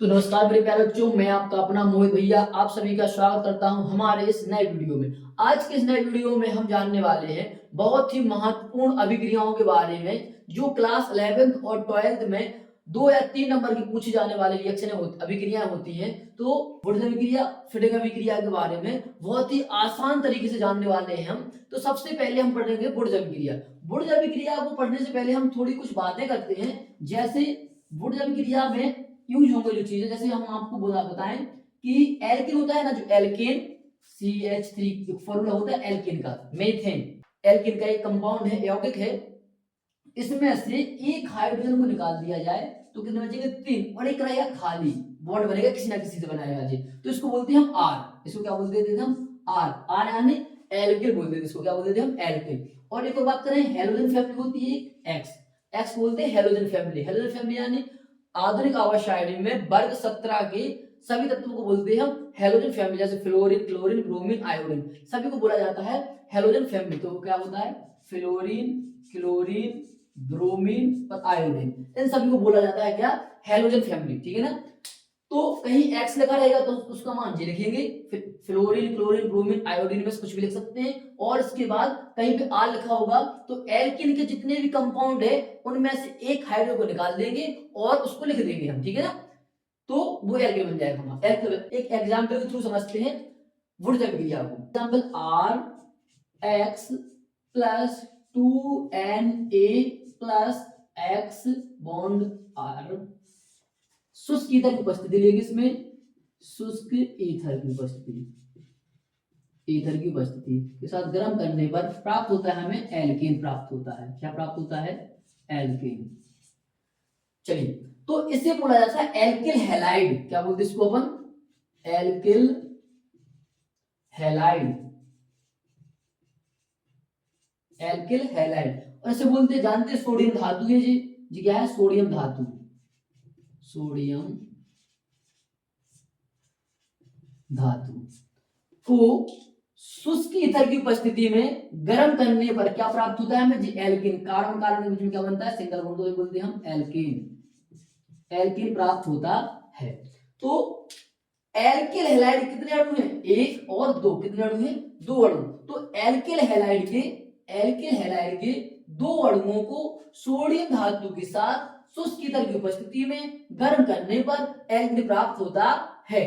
तो नमस्कार मेरे प्यारे बच्चों, मैं आपका अपना मोहित भैया आप सभी का स्वागत करता हूं हमारे इस नए वीडियो में। आज के इस नए वीडियो में हम जानने वाले हैं बहुत ही महत्वपूर्ण अभिक्रियाओं के बारे में जो क्लास 11th और 12th में 2 या 3 नंबर की पूछी जाने वाली अभिक्रियाएं होती हैं। तो वुडज अभिक्रिया, फिटिंग अभिक्रिया के बारे में बहुत ही आसान तरीके से जानने वाले हैं हम। तो सबसे पहले हम पढ़ेंगे वुडज अभिक्रिया। वुडज अभिक्रिया को पढ़ने से पहले हम थोड़ी कुछ बातें करते हैं। जैसे वुडज अभिक्रिया में यूज होंगे जो चीजें, जैसे हम आपको बताएं कि एल्केन होता है ना, जो एल्केन CH3 फॉर्मूला होता है एल्केन का, मीथेन एल्केन का एक कंपाउंड है, यौगिक है। इसमें से एक हाइड्रोजन को निकाल दिया जाए तो कितने बचेंगे? 3, और एक रहेगा खाली, बॉन्ड बनेगा किसी ना किसी से बनाएगा जी, तो इसको बोलते हैं हम आर। इसको क्या बोलते थे हम? आर। आर यानी एल्किल बोलते थे इसको, क्या बोलते थे हम? एल्किल। और एक और बात करें, हेलोजन फैमिली होती है एक्स। एक्स बोलते हैं हेलोजन फैमिली। हेलोजन फैमिली यानी आधुनिक आवर्त सारणी में वर्ग 17 के सभी तत्वों को बोलते हैं हम हेलोजन फैमिली। जैसे फ्लोरीन, क्लोरीन, ब्रोमीन, आयोडीन, सभी को बोला जाता है हेलोजन फैमिली। तो क्या होता है? फ्लोरीन, क्लोरीन, ब्रोमीन और आयोडीन, इन सभी को बोला जाता है क्या? Halogen family. ठीक है ना? तो कहीं एक्स लिखा रहेगा तो उसका मान जी लिखेंगे, फ्लोरीन, क्लोरीन, ब्रोमीन, आयोडीन में से कुछ भी लिख सकते हैं। और इसके बाद कहीं पे आर लिखा होगा तो एल्किन के जितने भी कंपाउंड है उनमें से एक हाइड्रोजन को निकाल देंगे और उसको लिख देंगे हम। ठीक है ना? तो वो एल्किन बन जाएगा हमारा। एक एग्जांपल के थ्रू समझते हैं वुडज अभिक्रिया को। Example RX plus 2Na plus X bond R शुष्क ईथर की उपस्थिति लेगी। इसमें शुष्क ईथर की उपस्थिति, ईथर की उपस्थिति के साथ गर्म करने पर प्राप्त होता है, हमें एल्केन प्राप्त होता है। क्या प्राप्त होता है? एल्केन। चलिए, तो इसे बोला जाता है एल्किल हैलाइड। क्या बोलते हैं इसको अपन? Alkyl halide. Alkyl halide. और इसे बोलते हैं, जानते हैं, सोडियम धातु है जी क्या है? सोडियम धातु। सोडियम धातु को शुष्क ईथर की उपस्थिति में गर्म करने पर क्या प्राप्त होता है हमें? जी एल्किन। कार्बन कार्बन के बीच में क्या बनता है? सिंगल बॉन्ड, तो बोलते हैं हम एल्किन। एल्किन प्राप्त होता है। तो एल्किल हैलाइड कितने अणु हैं? 1 और 2। कितने अणु हैं? 2 अणु। तो एल्किल हैलाइड के 2 अणुओं को सोडियम धातु के साथ शुष्क ईथर की उपस्थिति में गर्म करने पर एल्किन प्राप्त होता है।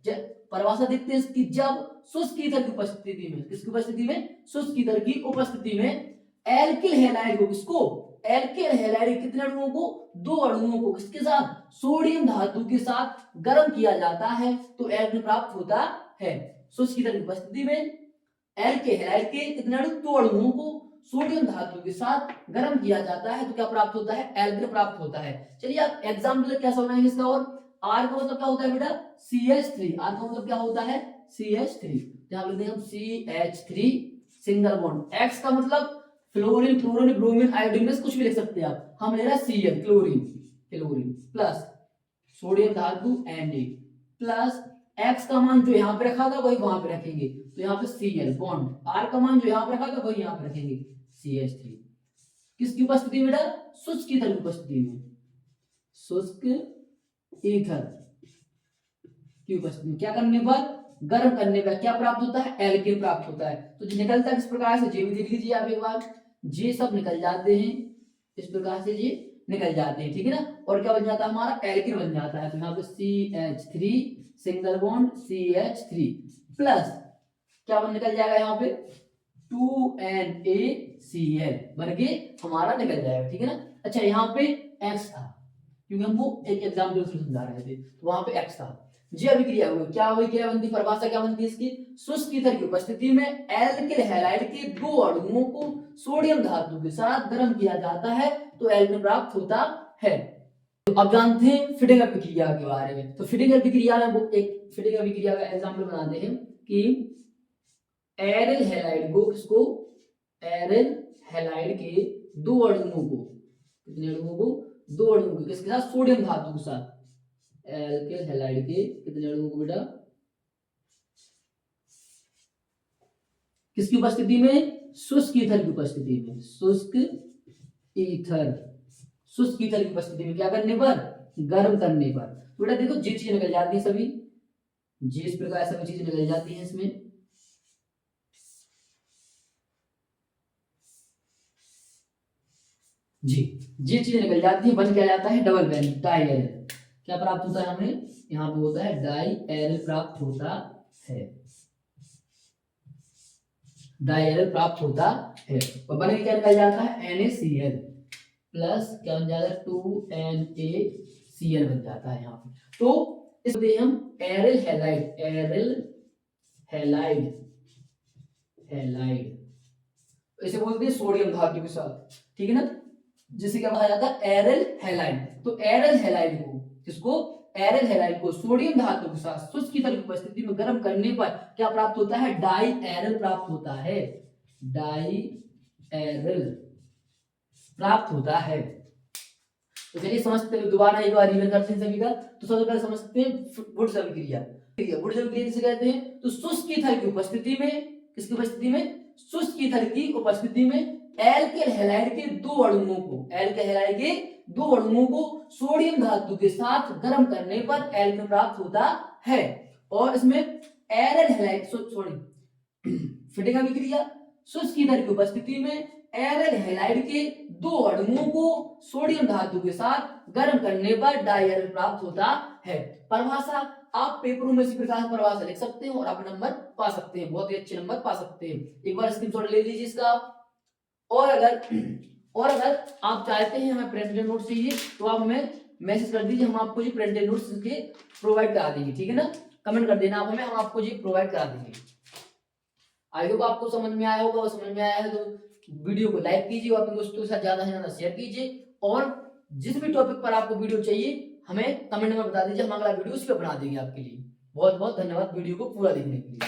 परिभाषा देखते हैं इसकी। जब शुष्क ईथर की उपस्थिति में, किसकी उपस्थिति में? शुष्क ईथर की उपस्थिति में एल्किल हैलाइड को, किसको? एल्किल हैलाइड कितने अणुओं को? 2 अणुओं को किसके साथ? सोडियम धातु के साथ गर्म किया जाता है तो एल्किन प्राप्त होता है। शुष्क ईथर की उपस्थिति में एल्किल हैलाइड के कितने अणु? 2 अणुओं को सोडियम धातु के साथ गर्म किया जाता है तो क्या प्राप्त होता है? एल्किन प्राप्त होता है। चलिए आप एग्जाम्पल कैसे बनाएंगे इसका। और आर का मतलब क्या होता है बेटा? CH3। आर का मतलब क्या होता है? CH3। यहां लिखते हैं हम CH3 सिंगल बॉन्ड। एक्स का मतलब फ्लोरीन, क्लोरीन, ब्रोमीन, आयोडीन में से कुछ भी लिख सकते हैं आप। हम ले रहे हैं Cl, chlorine, chlorine plus sodium धातु Na प्लस एक्स का मान जो यहाँ पे रखा था वही वहां पे रखेंगे, तो यहाँ पे Cl बॉन्ड। आर का मान जो यहाँ पे रखा था वही यहाँ पे रखेंगे, CH3। किसकी उपस्थिति में बेटा? शुष्क ईथर की उपस्थिति में। शुष्क ईथर की उपस्थिति में क्या करने पर? गर्म करने पर क्या प्राप्त होता है? एल्किन प्राप्त होता है। तो जो निकलता है किस प्रकार से, जे भी देख लीजिए आप एक बार। जे सब निकल जाते हैं इस प्रकार से, ये निकल जाते हैं। ठीक है ना? और क्या बन जाता है हमारा? एल्किन बन जाता है। तो यहाँ पे CH3 single bond CH3 plus क्या बन निकल जाएगा यहाँ पे? 2NaCl बन के हमारा निकल जाएगा। ठीक है ना? अच्छा, यहाँ पे X था क्योंकि हमको एक एग्जाम्पल से समझा रहे थे, तो वहां पे X था। जी अभिक्रिया हुई, क्या अभिक्रिया बनती? परिभाषा क्या बनती है इसकी? शुष्क ईथर की उपस्थिति में एल्किल हैलाइड के 2 अणुओं को सोडियम धातु के साथ गर्म किया जाता है तो एल्किन प्राप्त होता है। तो अब जानते हैं फिटिंग अभिक्रिया के बारे में। तो फिटिंग अभिक्रिया में वो एक फिटिंग अभिक्रिया का एग्जाम्पल बनाते हैं कि एरिल हैलाइड को, किसको? एरिल हैलाइड के 2 अणुओं को, कितने अणुओं को? 2 अणुओं को किसके साथ? सोडियम धातु के साथ। एल्किल हैलाइड के कितने अणुओं को बेटा? किसकी उपस्थिति में? शुष्क ईथर की उपस्थिति में। शुष्क ईथर की उपस्थिति में क्या करने पर? गर्म करने पर। बेटा देखो जी चीज निकल जाती है सभी, जी इस प्रकार सभी चीज निकल जाती है इसमें। जी जी चीज निकल जाती है, बन क्या जाता है डबल बॉन्ड डाई एरल। क्या प्राप्त होता है हमें, यहाँ पे होता है डाई एरल प्राप्त होता है, डाई एरल प्राप्त होता है। और बन के क्या निकल जाता है NaCl प्लस क्या बन जाता है 2NaCl बन जाता है यहाँ पे। तो इसमें हम aryl halide, aryl halide, halide इसे बोलते हैं सोडियम धातु के साथ, ठीक है ना, जिसे क्या कहा जाता है एरिल हैलाइड। तो एरिल हैलाइड को, किसको, एरिल हैलाइड को सोडियम धातु के साथ शुष्क ईंधन की उपस्थिति में गर्म करने पर क्या प्राप्त होता है, डाई एरिल प्राप्त होता है, डाई एरिल प्राप्त होता है। तो चलिए समझते हैं, दोबारा एक बार रिवीजन करते हैं सभी का। तो सबसे पहले समझते हैं वुड्स अभिक्रिया। वुड्स अभिक्रिया किसे कहते हैं, तो शुष्क ईंधन की उपस्थिति में, किसकी उपस्थिति में, शुष्क ईंधन की उपस्थिति में एल्केल हैलाइड के दो अणुओं को, एल्केल हैलाइड के दो अणुओं को सोडियम धातु के साथ गर्म करने पर एल्केन प्राप्त होता है। और इसमें एरिल हैलाइड सॉरी फिटिंग अभिक्रिया, शुष्क ईंधन की उपस्थिति में एरिल हैलाइड के दो अणुओं को सोडियम धातु के साथ गर्म करने पर डाई एरिल प्राप्त होता है। परिभाषा आप पेपरों में इसी प्रकार परिभाषा लिख सकते हो और आप नंबर पा सकते हैं, बहुत ही अच्छे नंबर पा सकते हैं। एक बार स्क्रीनशॉट ले लीजिए इसका। और अगर आप चाहते हैं हमें प्रिंटेड नोट्स चाहिए तो आप हमें मैसेज कर दीजिए, हम आपको जी प्रिंटेड नोट्स के प्रोवाइड करा देंगे, ठीक है ना, कमेंट कर देना आप हमें, हम आपको जी प्रोवाइड करा देंगे। आई होप आपको समझ में आया होगा, समझ में आया है तो वीडियो को लाइक कीजिए और अपने दोस्तों के साथ ज्यादा से ज्यादा शेयर कीजिए। और जिस भी टॉपिक पर आपको वीडियो चाहिए हमें कमेंट में बता दीजिए, हम अगला वीडियो उस पर बना देंगे आपके लिए। बहुत बहुत धन्यवाद वीडियो को पूरा देखने के लिए।